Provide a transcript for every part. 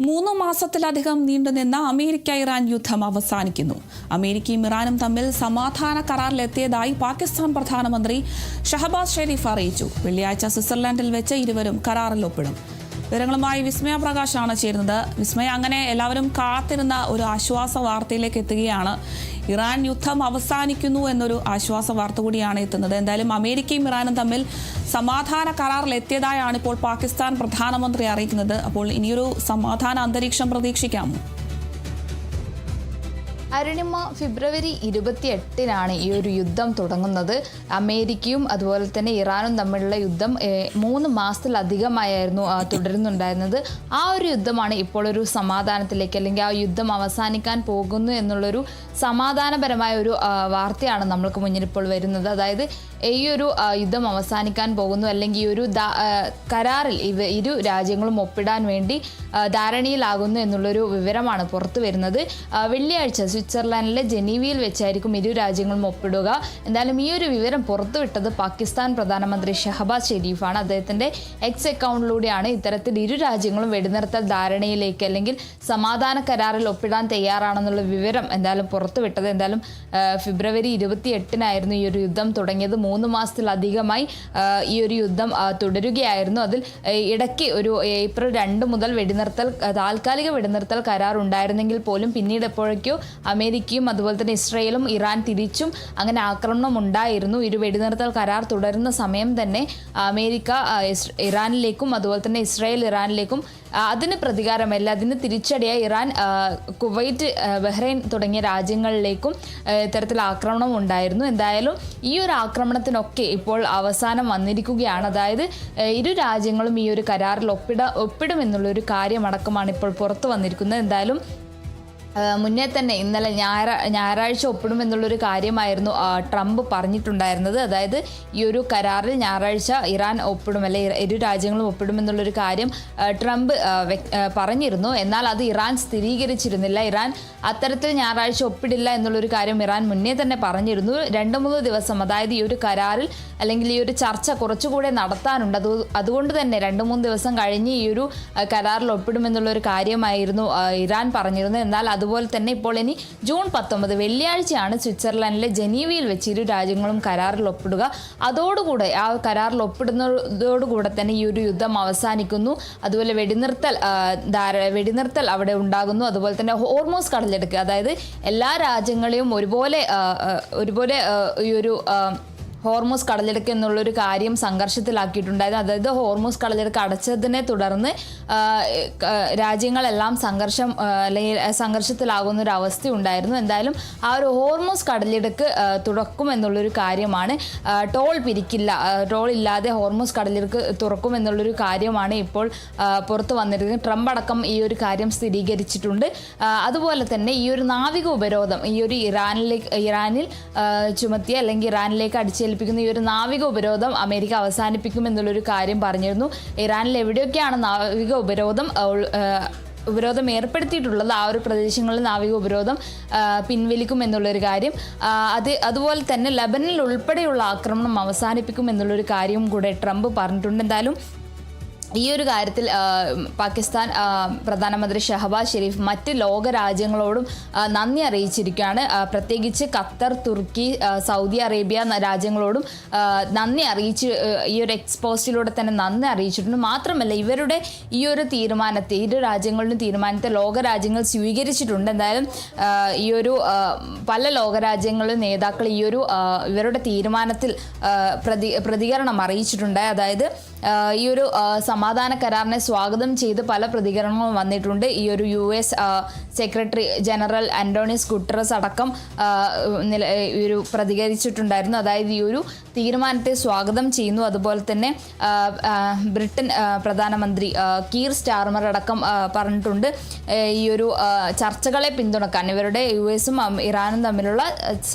3 മാസത്തിലധികം നീണ്ടുനിന്ന അമേരിക്ക-ഇറാൻ യുദ്ധം അവസാനിക്കുന്നു. അമേരിക്കയും ഇറാനും തമ്മിൽ സമാധാന കരാറിലെത്തിയതായി പാകിസ്ഥാൻ പ്രധാനമന്ത്രി ഷഹബാസ് ഷെരീഫ് അറിയിച്ചു. വെള്ളിയാഴ്ച സ്വിറ്റ്സർലൻഡിൽ വെച്ച് ഇരുവരും കരാറിൽ ഒപ്പിടും. വിവരങ്ങളുമായി വിസ്മയ പ്രകാശാണ് ചേരുന്നത്. വിസ്മയ, അങ്ങനെ എല്ലാവരും കാത്തിരുന്ന ഒരു ആശ്വാസ വാർത്തയിലേക്ക് എത്തുകയാണ്. ഇറാൻ യുദ്ധം അവസാനിക്കുന്നു എന്നൊരു ആശ്വാസ വാർത്ത കൂടിയാണ് എത്തുന്നത്. എന്തായാലും അമേരിക്കയും ഇറാനും തമ്മിൽ സമാധാന കരാറിലെത്തിയതായാണ് ഇപ്പോൾ പാകിസ്ഥാൻ പ്രധാനമന്ത്രി അറിയിക്കുന്നത്. അപ്പോൾ ഇനിയൊരു സമാധാന അന്തരീക്ഷം പ്രതീക്ഷിക്കാമോ? അരുണിമ, ഫെബ്രുവരി 28-നാണ് ഈ ഒരു യുദ്ധം തുടങ്ങുന്നത്. അമേരിക്കയും അതുപോലെ തന്നെ ഇറാനും തമ്മിലുള്ള യുദ്ധം 3 മാസത്തിലധികമായിരുന്നു തുടരുന്നുണ്ടായിരുന്നത്. ആ ഒരു യുദ്ധമാണ് ഇപ്പോൾ ഒരു സമാധാനത്തിലേക്ക്, അല്ലെങ്കിൽ ആ യുദ്ധം അവസാനിക്കാൻ പോകുന്നു എന്നുള്ളൊരു സമാധാനപരമായ ഒരു വാർത്തയാണ് നമ്മൾക്ക് മുന്നിൽ ഇപ്പോൾ വരുന്നത്. അതായത് ഈ ഒരു യുദ്ധം അവസാനിക്കാൻ പോകുന്നു, അല്ലെങ്കിൽ ഈ ഒരു കരാറിൽ ഇരു രാജ്യങ്ങളും ഒപ്പിടാൻ വേണ്ടി ധാരണയിലാകുന്നു എന്നുള്ളൊരു വിവരമാണ് പുറത്തു വരുന്നത്. വെള്ളിയാഴ്ച സ്വിറ്റ്സർലാൻഡിലെ ജനീവയിൽ വെച്ചായിരിക്കും ഇരു രാജ്യങ്ങളും ഒപ്പിടുക. എന്തായാലും ഈ ഒരു വിവരം പുറത്തുവിട്ടത് പാകിസ്ഥാൻ പ്രധാനമന്ത്രി ഷഹബാസ് ഷെരീഫാണ്. അദ്ദേഹത്തിൻ്റെ എക്സ് അക്കൗണ്ടിലൂടെയാണ് ഇത്തരത്തിൽ ഇരു രാജ്യങ്ങളും വെടിനിർത്തൽ ധാരണയിലേക്ക്, അല്ലെങ്കിൽ സമാധാന കരാറിൽ ഒപ്പിടാൻ തയ്യാറാണെന്നുള്ള വിവരം എന്തായാലും പുറത്തുവിട്ടത്. എന്തായാലും ഫെബ്രുവരി 28-നായിരുന്നു ഈ ഒരു യുദ്ധം തുടങ്ങിയത്. 3 മാസത്തിലധികമായി ഈ ഒരു യുദ്ധം തുടരുകയായിരുന്നു. അതിൽ ഇടയ്ക്ക് ഒരു ഏപ്രിൽ 2 മുതൽ താൽക്കാലിക വെടിനിർത്തൽ കരാർ ഉണ്ടായിരുന്നെങ്കിൽ പോലും പിന്നീട് എപ്പോഴേക്കോ അമേരിക്കയും അതുപോലെ തന്നെ ഇസ്രായേലും ഇറാൻ തിരിച്ചും അങ്ങനെ ആക്രമണം ഉണ്ടായിരുന്നു. ഒരു വെടിനിർത്തൽ കരാർ തുടരുന്ന സമയം തന്നെ അമേരിക്ക ഇറാനിലേക്കും അതുപോലെ തന്നെ ഇസ്രായേൽ ഇറാനിലേക്കും അതിന് പ്രതികാരമല്ല, അതിന് തിരിച്ചടിയായി ഇറാൻ കുവൈറ്റ്, ബഹ്റൈൻ തുടങ്ങിയ രാജ്യങ്ങളിലേക്കും ഇത്തരത്തിൽ ആക്രമണം ഉണ്ടായിരുന്നു. എന്തായാലും ഈ ഒരു ആക്രമണത്തിനൊക്കെ ഇപ്പോൾ അവസാനം വന്നിരിക്കുകയാണ്. അതായത് ഇരു രാജ്യങ്ങളും ഈ ഒരു കരാറിൽ ഒപ്പിടുമെന്നുള്ളൊരു കാര്യമടക്കമാണ് ഇപ്പോൾ പുറത്തു വന്നിരിക്കുന്നത്. എന്തായാലും മുന്നേ തന്നെ ഇന്നലെ ഞായറാഴ്ച ഒപ്പിടുമെന്നുള്ളൊരു കാര്യമായിരുന്നു ട്രംപ് പറഞ്ഞിട്ടുണ്ടായിരുന്നത്. അതായത് ഈ ഒരു കരാറിൽ ഞായറാഴ്ച ഇറാൻ ഒപ്പിടും, അല്ലെ ഇരു രാജ്യങ്ങളും ഒപ്പിടുമെന്നുള്ളൊരു കാര്യം ട്രംപ് പറഞ്ഞിരുന്നു. എന്നാൽ അത് ഇറാൻ സ്ഥിരീകരിച്ചിരുന്നില്ല. ഇറാൻ അത്തരത്തിൽ ഞായറാഴ്ച ഒപ്പിടില്ല എന്നുള്ളൊരു കാര്യം ഇറാൻ മുന്നേ തന്നെ പറഞ്ഞിരുന്നു. 2-3 ദിവസം, അതായത് ഈ ഒരു കരാറിൽ അല്ലെങ്കിൽ ഈ ഒരു ചർച്ച കുറച്ചുകൂടെ നടത്താനുണ്ട്. അതുകൊണ്ട് തന്നെ 2-3 ദിവസം കഴിഞ്ഞ് ഈ ഒരു കരാറിൽ ഒപ്പിടുമെന്നുള്ളൊരു കാര്യമായിരുന്നു ഇറാൻ പറഞ്ഞിരുന്നത്. എന്നാൽ അതുപോലെ തന്നെ ഇപ്പോൾ ഇനി ജൂൺ 19 വെള്ളിയാഴ്ചയാണ് സ്വിറ്റ്സർലാൻഡിലെ ജനീവയിൽ വെച്ച് ഇരു രാജ്യങ്ങളും കരാറിൽ ഒപ്പിടുക. അതോടുകൂടെ ആ കരാറിൽ ഒപ്പിടുന്നതോടുകൂടെ തന്നെ ഈ ഒരു യുദ്ധം അവസാനിക്കുന്നു. അതുപോലെ വെടിനിർത്തൽ അവിടെ ഉണ്ടാകുന്നു. അതുപോലെ തന്നെ ഹോർമൂസ് കടലെടുക്കുക, അതായത് എല്ലാ രാജ്യങ്ങളെയും ഒരുപോലെ ഈ ഒരു ഹോർമൂസ് കടലെടുക്ക് എന്നുള്ളൊരു കാര്യം സംഘർഷത്തിലാക്കിയിട്ടുണ്ടായിരുന്നു. അതായത് ഹോർമൂസ് കടലെടുക്ക് അടച്ചതിനെ തുടർന്ന് രാജ്യങ്ങളെല്ലാം സംഘർഷത്തിലാകുന്ന ഒരു അവസ്ഥ ഉണ്ടായിരുന്നു. എന്തായാലും ആ ഒരു ഹോർമൂസ് കടലെടുക്ക് തുറക്കും എന്നുള്ളൊരു കാര്യമാണ്. ടോൾ പിരിക്കില്ല, ടോൾ ഇല്ലാതെ ഹോർമൂസ് കടലെടുക്ക് തുറക്കും എന്നുള്ളൊരു കാര്യമാണ് ഇപ്പോൾ പുറത്തു വന്നിരിക്കുന്നത്. ട്രംപ് അടക്കം ഈ ഒരു കാര്യം സ്ഥിരീകരിച്ചിട്ടുണ്ട്. അതുപോലെ തന്നെ ഈ ഒരു നാവിക ഉപരോധം, ഈ ഒരു ഇറാനിൽ ചുമത്തിയ, അല്ലെങ്കിൽ ഇറാനിലേക്ക് അടിച്ചേൽപ്പിക്കുന്ന ഈ ഒരു നാവിക ഉപരോധം അമേരിക്ക അവസാനിപ്പിക്കുമെന്നുള്ളൊരു കാര്യം പറഞ്ഞിരുന്നു. ഇറാനിൽ എവിടെയൊക്കെയാണ് നാവിക ഉപരോധം ഏർപ്പെടുത്തിയിട്ടുള്ളത്, ആ ഒരു പ്രദേശങ്ങളിൽ നാവിക ഉപരോധം പിൻവലിക്കും എന്നുള്ളൊരു കാര്യം, അതുപോലെ തന്നെ ലബനനിൽ ഉൾപ്പെടെയുള്ള ആക്രമണം അവസാനിപ്പിക്കും എന്നുള്ളൊരു കാര്യം കൂടെ ട്രംപ് പറഞ്ഞിട്ടുണ്ട്. എന്തായാലും ഈ ഒരു കാര്യത്തിൽ പാകിസ്ഥാൻ പ്രധാനമന്ത്രി ഷഹബാസ് ഷെരീഫ് മറ്റ് ലോക രാജ്യങ്ങളോടും നന്ദി അറിയിച്ചിരിക്കുകയാണ്. പ്രത്യേകിച്ച് ഖത്തർ, തുർക്കി, സൗദി അറേബ്യ രാജ്യങ്ങളോടും നന്ദി അറിയിച്ച് ഈ ഒരു എക്സ്പോസ്റ്റിലൂടെ തന്നെ നന്ദി അറിയിച്ചിട്ടുണ്ട്. മാത്രമല്ല ഇവരുടെ ഈ ഒരു തീരുമാനത്തെ, ഇരു രാജ്യങ്ങളുടെയും തീരുമാനത്തെ ലോക രാജ്യങ്ങൾ സ്വീകരിച്ചിട്ടുണ്ട്. എന്തായാലും ഈ ഒരു പല ലോകരാജ്യങ്ങളിലും നേതാക്കൾ ഈ ഒരു ഇവരുടെ തീരുമാനത്തിൽ പ്രതികരണം അറിയിച്ചിട്ടുണ്ട്. അതായത് ഈ ഒരു സമാധാന കരാറിനെ സ്വാഗതം ചെയ്ത് പല പ്രതികരണങ്ങളും വന്നിട്ടുണ്ട്. ഈ ഒരു US secretary general Antonio Guterres അടക്കം ഒരു പ്രതികരിച്ചിട്ടുണ്ടായിരുന്നു. അതായത് ഈ ഒരു തീരുമാനത്തെ സ്വാഗതം ചെയ്യുന്നു. അതുപോലെ തന്നെ ബ്രിട്ടൻ പ്രധാനമന്ത്രി കീർ സ്റ്റാർമർ അടക്കം പറഞ്ഞിട്ടുണ്ട് ഈ ഒരു ചർച്ചകളെ പിന്തുണക്കാൻ, ഇവരുടെ US-ഉം ഇറാനും തമ്മിലുള്ള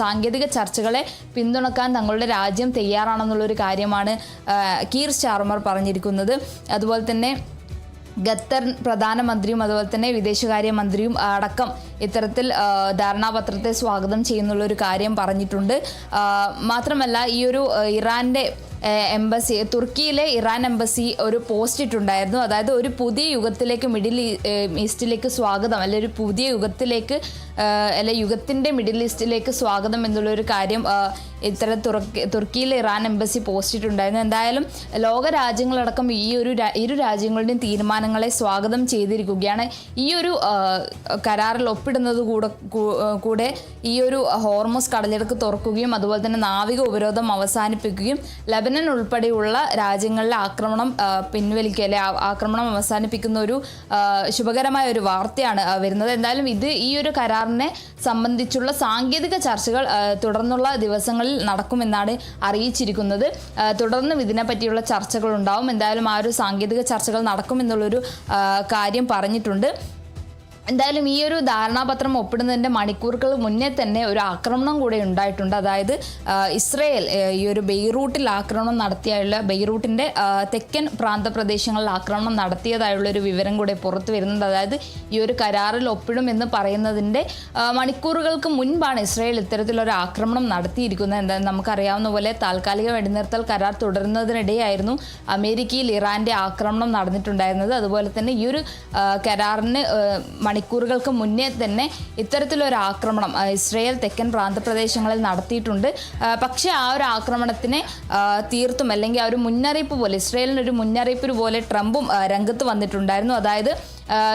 സാങ്കേതിക ചർച്ചകളെ പിന്തുണക്കാൻ തങ്ങളുടെ രാജ്യം തയ്യാറാണെന്നുള്ളൊരു കാര്യമാണ് കീർ സ്റ്റാർമർ പറഞ്ഞിരിക്കുന്നത്. അതുപോലെ തന്നെ ഖത്തർ പ്രധാനമന്ത്രിയും അതുപോലെ തന്നെ വിദേശകാര്യ മന്ത്രിയും അടക്കം ഇത്തരത്തിൽ ധാരണാപത്രത്തെ സ്വാഗതം ചെയ്യുന്നുള്ളൊരു കാര്യം പറഞ്ഞിട്ടുണ്ട്. മാത്രമല്ല ഈ ഒരു ഇറാൻ്റെ എംബസി, തുർക്കിയിലെ ഇറാൻ എംബസി ഒരു പോസ്റ്റ് ഇട്ടുണ്ടായിരുന്നു. അതായത് ഒരു പുതിയ യുഗത്തിലേക്ക്, മിഡിൽ ഈസ്റ്റിലേക്ക് സ്വാഗതം, അല്ലെ ഒരു പുതിയ യുഗത്തിലേക്ക്, അല്ലെ യുഗത്തിൻ്റെ മിഡിൽ ഈസ്റ്റിലേക്ക് സ്വാഗതം എന്നുള്ളൊരു കാര്യം ഇത്തരം തുർക്കിയിലെ ഇറാൻ എംബസി പോസ്റ്റ് ഇട്ടുണ്ടായിരുന്നു. എന്തായാലും ലോക രാജ്യങ്ങളടക്കം ഇരു രാജ്യങ്ങളുടെയും തീരുമാനങ്ങളെ സ്വാഗതം ചെയ്തിരിക്കുകയാണ്. ഈ ഒരു കരാറിൽ ഒപ്പിടുന്നത് കൂടെ ഈ ഒരു ഹോർമസ് കടലിടുക്ക് തുറക്കുകയും അതുപോലെ തന്നെ നാവിക ഉപരോധം അവസാനിപ്പിക്കുകയും ലെബനൻ ഉൾപ്പെടെയുള്ള രാജ്യങ്ങളിലെ ആക്രമണം പിൻവലിക്കുക, അല്ലെ ആക്രമണം അവസാനിപ്പിക്കുന്ന ഒരു ശുഭകരമായ ഒരു വാർത്തയാണ് വരുന്നത്. എന്തായാലും ഈ ഒരു കരാറിനെ സംബന്ധിച്ചുള്ള സാങ്കേതിക ചർച്ചകൾ തുടർന്നുള്ള ദിവസങ്ങളിൽ നടക്കുമെന്നാണ് അറിയിച്ചിരിക്കുന്നത്. തുടർന്നും ഇതിനെപ്പറ്റിയുള്ള ചർച്ചകൾ ഉണ്ടാവും. എന്തായാലും ആ ഒരു സാങ്കേതിക ചർച്ചകൾ നടക്കുമെന്നുള്ളൊരു കാര്യം പറഞ്ഞിട്ടുണ്ട്. എന്തായാലും ഈ ഒരു ധാരണാപത്രം ഒപ്പിടുന്നതിൻ്റെ മണിക്കൂറുകൾ മുന്നേ തന്നെ ഒരു ആക്രമണം കൂടെ ഉണ്ടായിട്ടുണ്ട്. അതായത് ഇസ്രയേൽ ഈ ഒരു ബെയ്റൂട്ടിൽ ആക്രമണം നടത്തിയുള്ള, ബെയ്റൂട്ടിൻ്റെ തെക്കൻ പ്രാന്തപ്രദേശങ്ങളിൽ ആക്രമണം നടത്തിയതായുള്ളൊരു വിവരം കൂടെ പുറത്തു വരുന്നുണ്ട്. അതായത് ഈ ഒരു കരാറിൽ ഒപ്പിടുമെന്ന് പറയുന്നതിൻ്റെ മണിക്കൂറുകൾക്ക് മുൻപാണ് ഇസ്രയേൽ ഇത്തരത്തിലൊരു ആക്രമണം നടത്തിയിരിക്കുന്നത്. എന്തായാലും നമുക്കറിയാവുന്ന പോലെ താൽക്കാലിക വെടിനിർത്തൽ കരാർ തുടരുന്നതിനിടെയായിരുന്നു അമേരിക്കയിൽ ഇറാൻ്റെ ആക്രമണം നടന്നിട്ടുണ്ടായിരുന്നത്. അതുപോലെ തന്നെ ഈ ഒരു കരാറിന് മണിക്കൂറുകൾക്ക് മുന്നേ തന്നെ ഇത്തരത്തിലൊരു ആക്രമണം ഇസ്രയേൽ തെക്കൻ പ്രാന്തപ്രദേശങ്ങളിൽ നടത്തിയിട്ടുണ്ട്. പക്ഷേ ആ ഒരു ആക്രമണത്തിനെ തീർത്തും, അല്ലെങ്കിൽ ആ ഒരു മുന്നറിയിപ്പ് പോലെ, ഇസ്രയേലിനൊരു മുന്നറിയിപ്പ് പോലെ ട്രംപും രംഗത്ത് വന്നിട്ടുണ്ടായിരുന്നു. അതായത്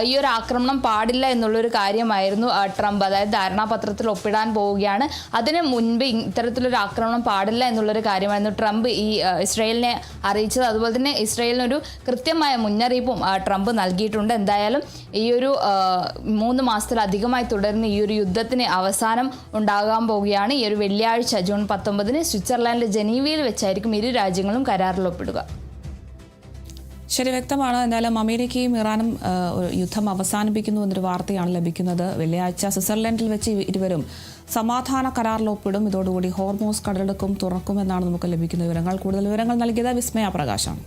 ഈ ഒരു ആക്രമണം പാടില്ല എന്നുള്ളൊരു കാര്യമായിരുന്നു ട്രംപ്, അതായത് ധാരണാപത്രത്തിൽ ഒപ്പിടാൻ പോവുകയാണ്, അതിന് മുൻപ് ഇത്തരത്തിലൊരു ആക്രമണം പാടില്ല എന്നുള്ളൊരു കാര്യമായിരുന്നു ട്രംപ് ഈ ഇസ്രയേലിനെ അറിയിച്ചത്. അതുപോലെ തന്നെ ഇസ്രയേലിനൊരു കൃത്യമായ മുന്നറിയിപ്പും ട്രംപ് നൽകിയിട്ടുണ്ട്. എന്തായാലും ഈ ഒരു 3 മാസത്തിലധികമായി തുടരുന്ന ഈ ഒരു യുദ്ധത്തിന് അവസാനം ഉണ്ടാകാൻ പോവുകയാണ്. ഈ ഒരു വെള്ളിയാഴ്ച ജൂൺ 19 സ്വിറ്റ്സർലാൻഡിലെ ജനീവയിൽ വെച്ചായിരിക്കും ഇരു രാജ്യങ്ങളും കരാറിൽ ഒപ്പിടുക. ശരി, വ്യക്തമാണ്. എന്തായാലും അമേരിക്കയും ഇറാനും യുദ്ധം അവസാനിപ്പിക്കുന്നു എന്നൊരു വാർത്തയാണ് ലഭിക്കുന്നത്. വെള്ളിയാഴ്ച സ്വിറ്റ്സർലൻഡിൽ വെച്ച് ഇരുവരും സമാധാന കരാറിൽ ഒപ്പിടും. ഇതോടുകൂടി ഹോർമോസ് കടലിടുക്കും തുറക്കുമെന്നാണ് നമുക്ക് ലഭിക്കുന്ന വിവരങ്ങൾ. കൂടുതൽ വിവരങ്ങൾ നൽകിയത് വിസ്മയ പ്രകാശാണ്.